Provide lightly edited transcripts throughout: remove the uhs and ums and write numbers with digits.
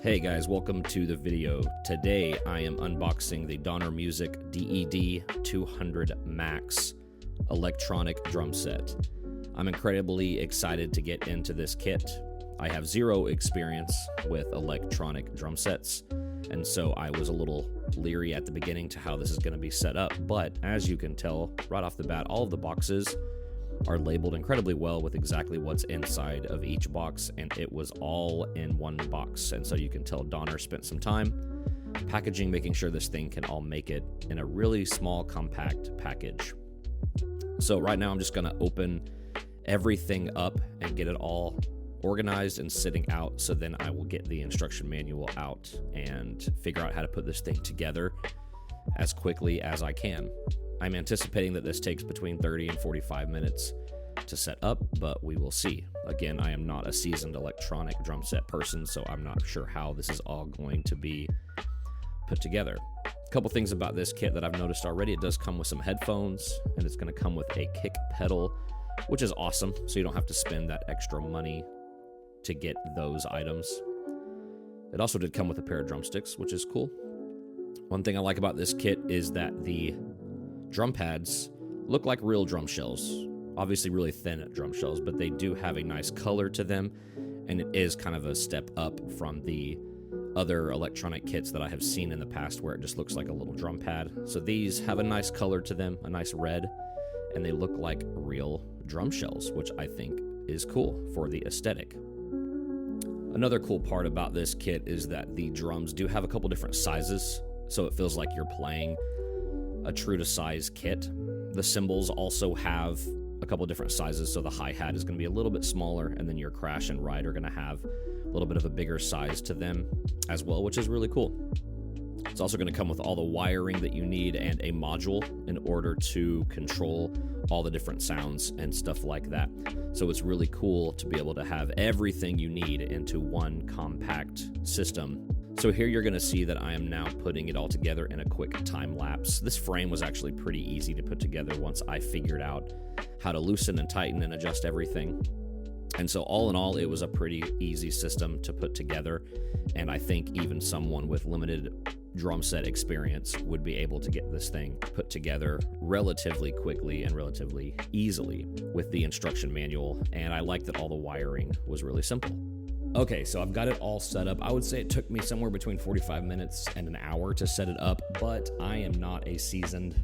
Hey guys, welcome to the video. Today I am unboxing the Donner Music DED-200 Max electronic drum set. I'm incredibly excited to get into this kit. I have zero experience with electronic drum sets, and so I was a little leery at the beginning to how this is going to be set up, but as you can tell right off the bat, all of the boxes are labeled incredibly well with exactly what's inside of each box, and it was all in one box. And so you can tell Donner spent some time packaging, making sure this thing can all make it in a really small, compact package. So right now I'm just going to open everything up and get it all organized and sitting out, so then I will get the instruction manual out and figure out how to put this thing together as quickly as I can. I'm anticipating that this takes between 30 and 45 minutes to set up, but we will see. Again, I am not a seasoned electronic drum set person, so I'm not sure how this is all going to be put together. A couple things about this kit that I've noticed already: it does come with some headphones, and it's going to come with a kick pedal, which is awesome, so you don't have to spend that extra money to get those items. It also did come with a pair of drumsticks, which is cool. One thing I like about this kit is that the drum pads look like real drum shells. Obviously really thin drum shells, but they do have a nice color to them, and it is kind of a step up from the other electronic kits that I have seen in the past where it just looks like a little drum pad. So these have a nice color to them, a nice red, and they look like real drum shells, which I think is cool for the aesthetic. Another cool part about this kit is that the drums do have a couple different sizes, so it feels like you're playing a true to size kit. The cymbals also have a couple different sizes, so the hi-hat is going to be a little bit smaller, and then your crash and ride are going to have a little bit of a bigger size to them as well, which is really cool. It's also going to come with all the wiring that you need and a module in order to control all the different sounds and stuff like that. So it's really cool to be able to have everything you need into one compact system. So here you're going to see that I am now putting it all together in a quick time lapse. This frame was actually pretty easy to put together once I figured out how to loosen and tighten and adjust everything. And so all in all, it was a pretty easy system to put together, and I think even someone with limited drum set experience would be able to get this thing put together relatively quickly and relatively easily with the instruction manual, and I like that all the wiring was really simple. Okay, so I've got it all set up. I would say it took me somewhere between 45 minutes and an hour to set it up, but I am not a seasoned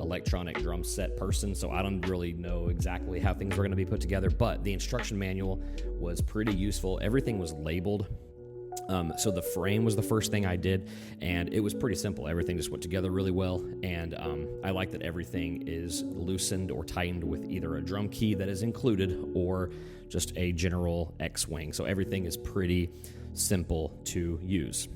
electronic drum set person, so I don't really know exactly how things were going to be put together, but the instruction manual was pretty useful. Everything was labeled. So the frame was the first thing I did, and it was pretty simple. Everything just went together really well, and I like that everything is loosened or tightened with either a drum key that is included or just a general X-wing. So everything is pretty simple to use.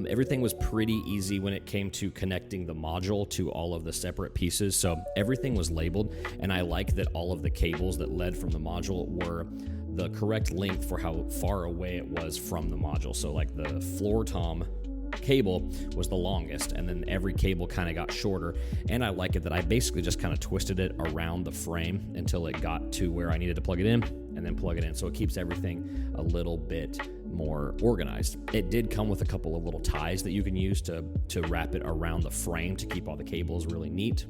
Everything was pretty easy when it came to connecting the module to all of the separate pieces. So everything was labeled, and I like that all of the cables that led from the module were the correct length for how far away it was from the module. So like the floor tom cable was the longest, and then every cable kind of got shorter, and I like it that I basically just kind of twisted it around the frame until it got to where I needed to plug it in and then plug it in, so it keeps everything a little bit more organized. It did come with a couple of little ties that you can use to wrap it around the frame to keep all the cables really neat.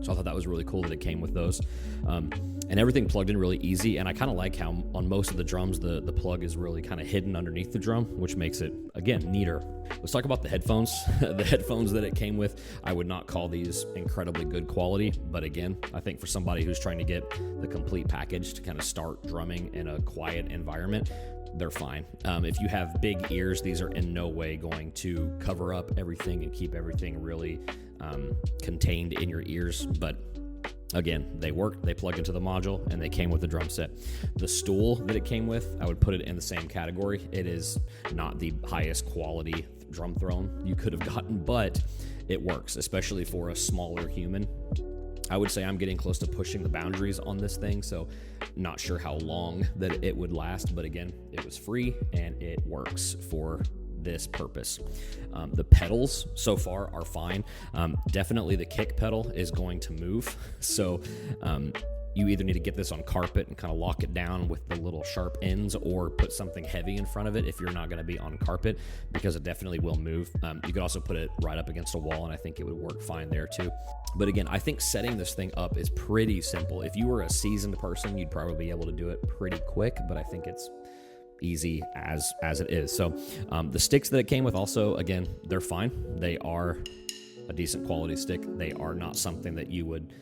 So I thought that was really cool that it came with those. And everything plugged in really easy, and I kind of like how on most of the drums the plug is really kind of hidden underneath the drum, which makes it, again, neater. Let's talk about the headphones. The headphones that it came with, I would not call these incredibly good quality, but again, I think for somebody who's trying to get the complete package to kind of start drumming in a quiet environment, they're fine. If you have big ears, these are in no way going to cover up everything and keep everything really contained in your ears, but again, they work, they plug into the module, and they came with the drum set. The stool that it came with, I would put it in the same category. It is not the highest quality drum throne you could have gotten, but it works, especially for a smaller human. I would say I'm getting close to pushing the boundaries on this thing, so not sure how long that it would last, but again, it was free and it works for this purpose. The pedals so far are fine. Definitely the kick pedal is going to move, so you either need to get this on carpet and kind of lock it down with the little sharp ends, or put something heavy in front of it if you're not going to be on carpet, because it definitely will move. You could also put it right up against a wall, and I think it would work fine there too. But again, I think setting this thing up is pretty simple. If you were a seasoned person, you'd probably be able to do it pretty quick, but I think it's easy as it is. So the sticks that it came with also, again, they're fine. They are a decent quality stick. They are not something that you would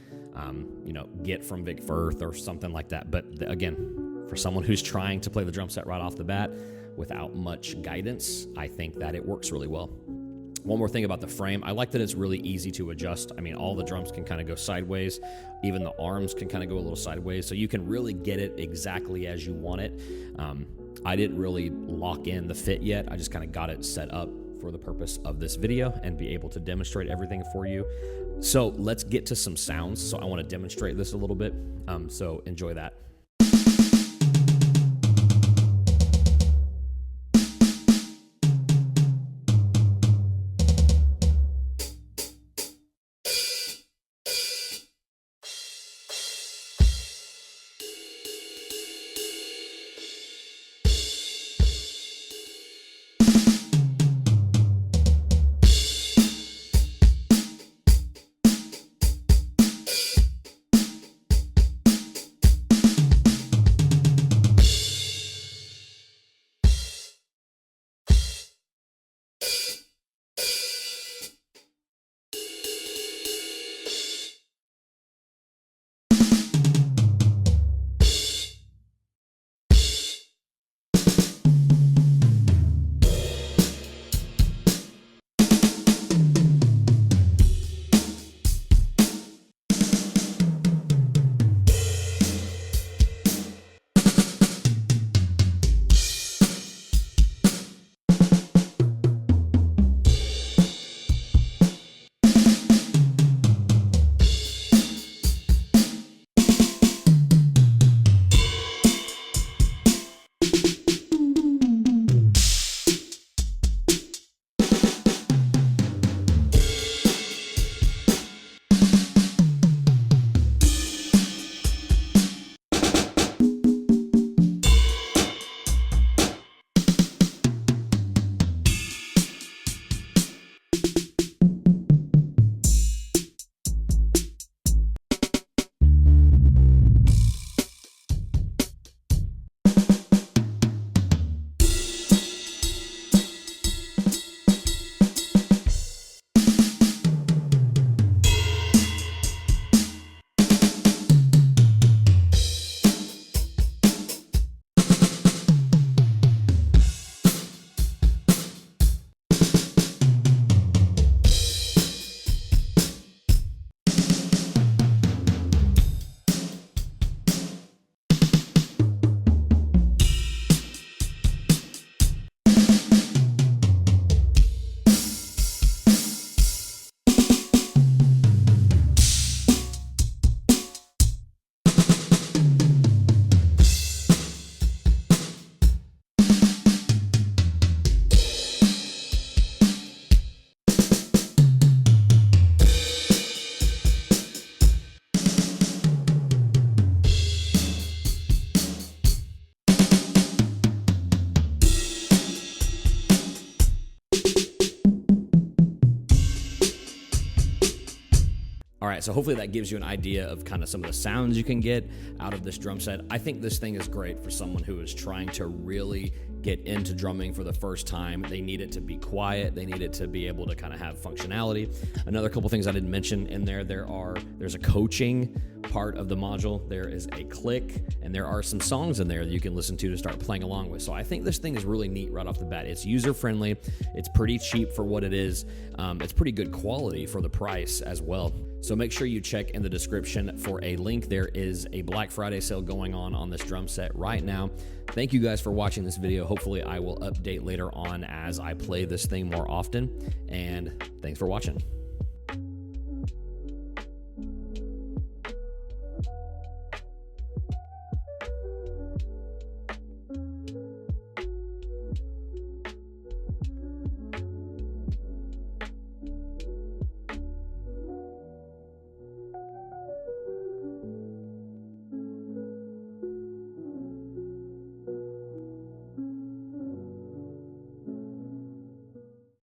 get from Vic Firth or something like that. But again, for someone who's trying to play the drum set right off the bat without much guidance, I think that it works really well. One more thing about the frame, I like that it's really easy to adjust. I mean, all the drums can kind of go sideways. Even the arms can kind of go a little sideways. So you can really get it exactly as you want it. I didn't really lock in the fit yet. I just kind of got it set up for the purpose of this video and be able to demonstrate everything for you. So let's get to some sounds. So I want to demonstrate this a little bit. So enjoy that. All right, so hopefully that gives you an idea of kind of some of the sounds you can get out of this drum set. I think this thing is great for someone who is trying to really get into drumming for the first time. They need it to be quiet. They need it to be able to kind of have functionality. Another couple things I didn't mention in there, there's a coaching part of the module. There is a click, and there are some songs in there that you can listen to start playing along with. So I think this thing is really neat right off the bat. It's user-friendly. It's pretty cheap for what it is. It's pretty good quality for the price as well. So make sure you check in the description for a link. There is a Black Friday sale going on this drum set right now. Thank you guys for watching this video. Hopefully I will update later on as I play this thing more often. And thanks for watching.